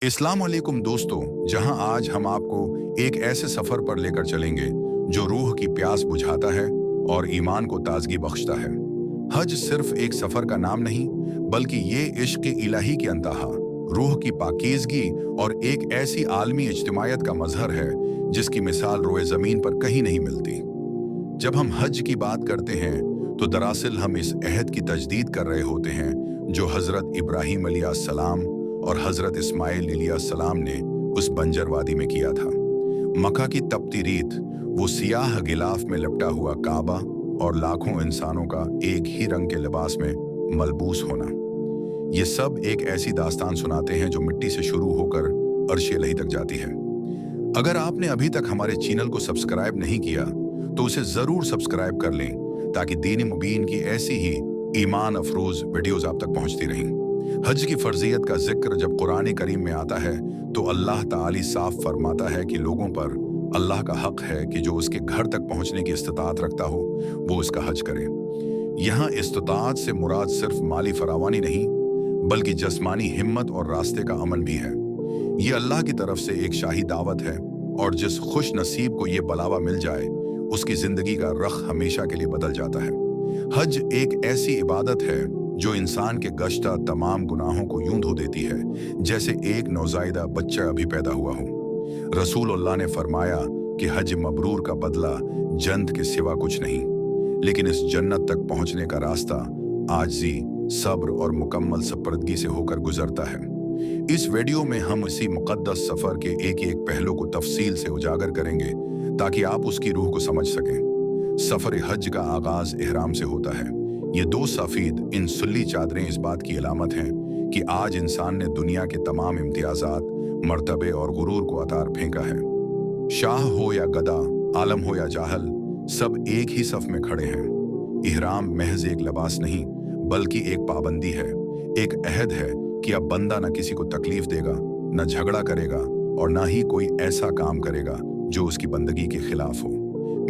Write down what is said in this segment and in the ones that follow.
अस्सलाम वालेकुम दोस्तों, जहां आज हम आपको एक ऐसे सफर पर लेकर चलेंगे जो रूह की प्यास बुझाता है और ईमान को ताजगी बख्शता है। हज सिर्फ एक सफर का नाम नहीं, बल्कि ये इश्क इलाही की अंतहा, रूह की पाकीज़गी और एक ऐसी आलमी इज्तिमायत का मजहर है जिसकी मिसाल रोए ज़मीन पर कहीं नहीं मिलती। जब हम हज की बात करते हैं तो दरअसल हम इस अहद की तजदीद कर रहे होते हैं जो हज़रत इब्राहीम अलैहिस्सलाम और हज़रत इस्माइल अलैहिस्सलाम ने उस बंजर वादी में किया था। मक्का की तपती रीत, वो सियाह गिलाफ में लिपटा हुआ काबा और लाखों इंसानों का एक ही रंग के लिबास में मलबूस होना, ये सब एक ऐसी दास्तान सुनाते हैं जो मिट्टी से शुरू होकर अर्श इलाही तक जाती है। अगर आपने अभी तक हमारे चैनल को सब्सक्राइब नहीं किया तो उसे ज़रूर सब्सक्राइब कर लें ताकि दीन मुबीन की ऐसी ही ईमान अफरोज़ वीडियोज़ आप तक पहुंचती रहें। हज की फर्जियत का जिक्र जब कुरान करीम में आता है तो अल्लाह ताली साफ फरमाता है कि लोगों पर अल्लाह का हक है कि जो उसके घर तक पहुंचने की इस्तिताअत रखता हो वो उसका हज करे। यहाँ इस्तिताअत से मुराद सिर्फ माली फरावानी नहीं, बल्कि जस्मानी हिम्मत और रास्ते का अमन भी है। ये अल्लाह की तरफ से एक शाही दावत है और जिस खुश नसीब को ये बलावा मिल जाए उसकी जिंदगी का रख हमेशा के लिए बदल जाता है। हज एक ऐसी इबादत है जो इंसान के गश्ता तमाम गुनाहों को यूं धो देती है जैसे एक नौज़ायदा बच्चा अभी पैदा हुआ हो। रसूलुल्लाह ने फरमाया कि हज मबरूर का बदला जन्नत के सिवा कुछ नहीं, लेकिन इस जन्नत तक पहुंचने का रास्ता आजिज़ी, सब्र और मुकम्मल सपर्दगी से होकर गुजरता है। इस वीडियो में हम इसी मुक़द्दस सफ़र के एक एक पहलू को तफसील से उजागर करेंगे ताकि आप उसकी रूह को समझ सकें। सफ़र हज का आगाज़ इहराम से होता है। ये दो सफ़ीद इन सुल्ली चादरें इस बात की अलामत हैं कि आज इंसान ने दुनिया के तमाम इम्तियाज़ात, मर्तबे और गुरूर को अतार फेंका है। शाह हो या गदा, आलम हो या जाहल, सब एक ही सफ़ में खड़े हैं। इहराम महज एक लिबास नहीं, बल्कि एक पाबंदी है, एक अहद है कि अब बंदा न किसी को तकलीफ देगा, न झगड़ा करेगा और न ही कोई ऐसा काम करेगा जो उसकी बंदगी के खिलाफ हो।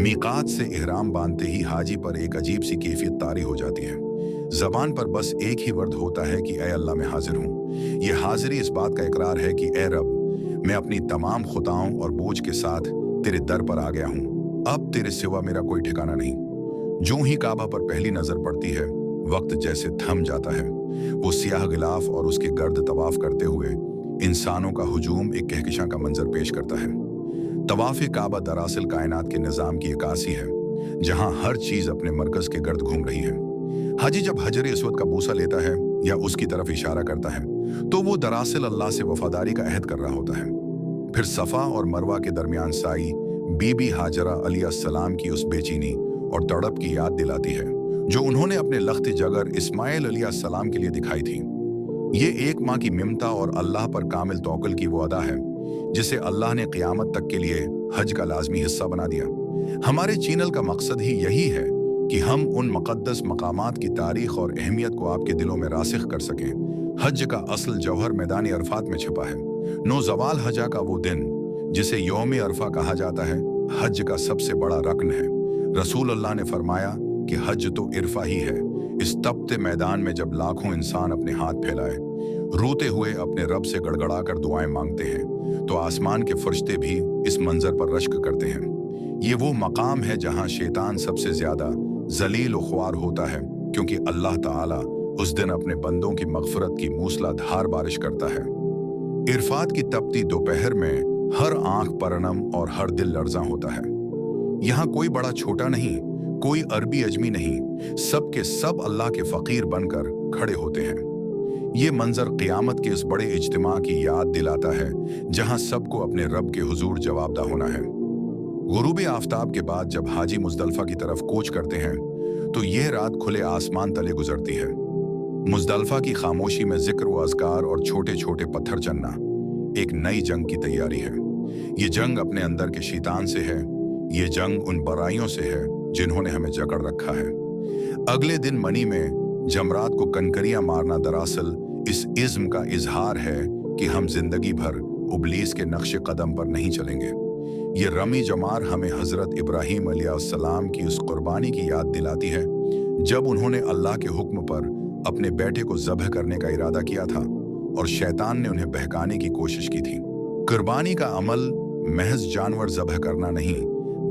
मीकात से इहराम बांधते ही हाजी पर एक अजीब सी कैफियत तारी हो जाती है। जबान पर बस एक ही वर्ड होता है कि ए अल्लाह मैं हाजिर हूँ। ये हाजिरी इस बात का इकरार है कि ए रब, मैं अपनी तमाम खुताओं और बोझ के साथ तेरे दर पर आ गया हूँ। अब तेरे सिवा मेरा कोई ठिकाना नहीं। जो ही काबा पर पहली नजर पड़ती है वक्त जैसे थम जाता है। वो सियाह गिलाफ और उसके गर्द तवाफ करते हुए इंसानों का हुजूम एक कहकशां का मंजर पेश करता है। तवाफ़ काबा दरअसल कायनात के निज़ाम की इकासी है, जहां हर चीज़ अपने मरकज के गर्द घूम रही है। हाजी जब हजर अस्वद का बूसा लेता है या उसकी तरफ इशारा करता है तो वो दरअसल अल्लाह से वफादारी का अहद कर रहा होता है। फिर सफ़ा और मरवा के दरमियान साई बीबी हाजरा अलैहिस्सलाम की उस बेचैनी और तड़प की याद दिलाती है जो उन्होंने अपने लख्त जगर इस्माइल अलैहिस्सलाम के लिए दिखाई थी। ये एक माँ की ममता और अल्लाह पर कामिल तवक्कुल की वो अदा है जिसे अल्लाह ने क़यामत तक के लिए हज का लाजमी हिस्सा बना दिया। हमारे चैनल का मकसद ही यही है कि हम उन मुक़द्दस मकामात की तारीख और अहमियत को आपके दिलों में रासिख कर सकें। हज का असल जौहर मैदान अरफात में छिपा है। नौजवाल हजा का वो दिन जिसे यौम अरफा कहा जाता है, हज का सबसे बड़ा रक्न है। रसूलुल्लाह ने फरमाया कि हज तो इरफा ही है। इस तपते मैदान में जब लाखों इंसान अपने हाथ फैलाए, रोते हुए अपने रब से गड़गड़ा कर दुआएं मांगते हैं, तो आसमान के फरिश्ते भी इस मंजर पर रश्क करते हैं। ये वो मकाम है जहां शैतान सबसे ज्यादा जलील व ख्वार होता है, क्योंकि अल्लाह ताला उस दिन अपने बंदों की मगफरत की मूसलाधार बारिश करता है। इरफात की तपती दोपहर में हर आंख परनम और हर दिल लर्जा होता है। यहाँ कोई बड़ा छोटा नहीं, कोई अरबी अजमी नहीं, सब के सब अल्लाह के फ़कीर बनकर खड़े होते हैं। ये मंजर क़यामत के इस बड़े इज्तिमा की याद दिलाता है जहां सबको अपने रब के हुजूर जवाबदा होना है। गुरूब आफ्ताब के बाद जब हाजी मुज़दलिफ़ा की तरफ कूच करते हैं तो यह रात खुले आसमान तले गुजरती है। मुज़दलिफ़ा की खामोशी में जिक्र व अज़कार और छोटे छोटे पत्थर चलना एक नई जंग की तैयारी है। ये जंग अपने अंदर के शैतान से है, ये जंग उन बुराइयों से है जिन्होंने हमें जकड़ रखा है। अगले दिन मनी में जमरात को कनकरियां मारना दरअसल इस इज़्म का इजहार है कि हम जिंदगी भर उबलीस के नक्श कदम पर नहीं चलेंगे। ये रमी जमार हमें हज़रत इब्राहीम अलैहिस्सलाम की उस कुर्बानी की याद दिलाती है जब उन्होंने अल्लाह के हुक्म पर अपने बेटे को ज़ब्ह करने का इरादा किया था और शैतान ने उन्हें बहकाने की कोशिश की थी। कुर्बानी का अमल महज जानवर ज़ब्ह करना नहीं,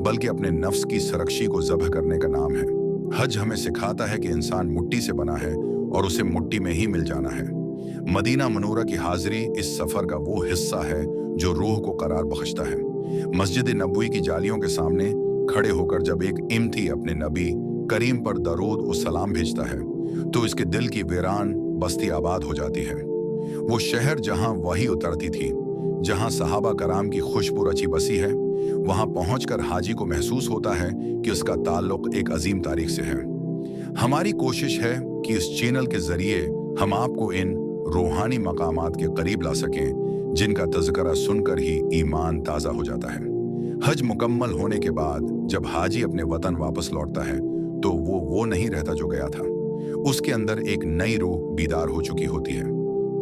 बल्कि अपने नफ्स की सरक्षी को ज़ब्ह करने का नाम है। हज हमें सिखाता है कि इंसान मिट्टी से बना है और उसे मिट्टी में ही मिल जाना है। मदीना मनूरा की हाजिरी इस सफर का वो हिस्सा है जो रूह को करार बख्शता है। मस्जिद नबवी की जालियों के सामने खड़े होकर जब एक इम्ती अपने नबी करीम पर दरूद और सलाम भेजता है, तो इसके दिल की वीरान बस्ती आबाद हो जाती है। वो शहर जहां वही उतरती थी, जहां सहाबा कराम की खुशबू रची बसी है, वहां पहुंचकर हाजी को महसूस होता है कि उसका ताल्लुक एक अजीम तारीख से है। हमारी कोशिश है कि इस चैनल के जरिए हम आपको इन रूहानी मकामात के करीब ला सकें, जिनका तज़किरा सुनकर ही ईमान ताज़ा हो जाता है। हज मुकम्मल होने के बाद जब हाजी अपने वतन वापस लौटता है, तो वो नहीं रहता जो गया था। उसके अंदर एक नई रूह बीदार हो चुकी होती है।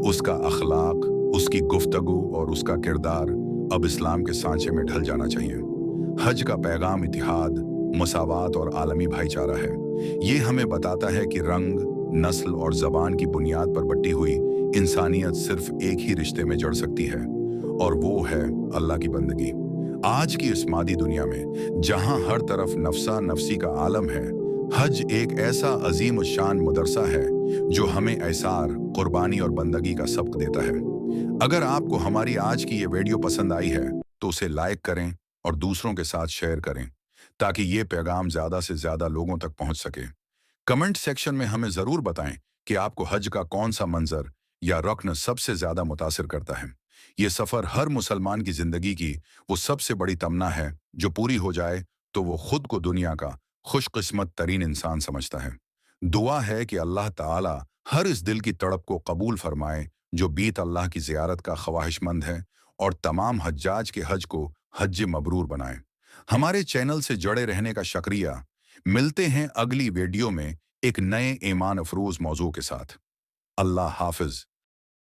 उसका अखलाक, उसकी गुफ्तगू और उसका किरदार अब इस्लाम के सांचे में ढल जाना चाहिए। हज का पैगाम इतिहाद, मसावात और आलमी भाईचारा है। ये हमें बताता है कि रंग, नस्ल और जबान की बुनियाद पर बटी हुई इंसानियत सिर्फ एक ही रिश्ते में जड़ सकती है, और वो है अल्लाह की बंदगी। आज की इस मादी दुनिया में जहां हर तरफ नफसा नफसी का आलम है, हज एक ऐसा अजीम शान मदरसा है जो हमें ऐसार, कुर्बानी और बंदगी का सबक देता है। अगर आपको हमारी आज की ये वीडियो पसंद आई है, तो उसे लाइक करें और दूसरों के साथ शेयर करें, ताकि ये पैगाम ज्यादा से ज्यादा लोगों तक पहुंच सके। कमेंट सेक्शन में हमें जरूर बताएं कि आपको हज का कौन सा मंजर या रुकन सबसे ज्यादा मुतासिर करता है। ये सफर हर मुसलमान की जिंदगी की वो सबसे बड़ी तमन्ना है जो पूरी हो जाए तो वो खुद को दुनिया का खुशकिस्मत तरीन इंसान समझता है। दुआ है कि अल्लाह ताला हर इस दिल की तड़प को कबूल फरमाए जो बीत अल्लाह की जियारत का ख्वाहिशमंद है, और तमाम हज्जाज के हज को हज मबरूर बनाए। हमारे चैनल से जुड़े रहने का शुक्रिया। मिलते हैं अगली वीडियो में एक नए ईमान अफरोज मौजू के साथ। अल्लाह हाफिज।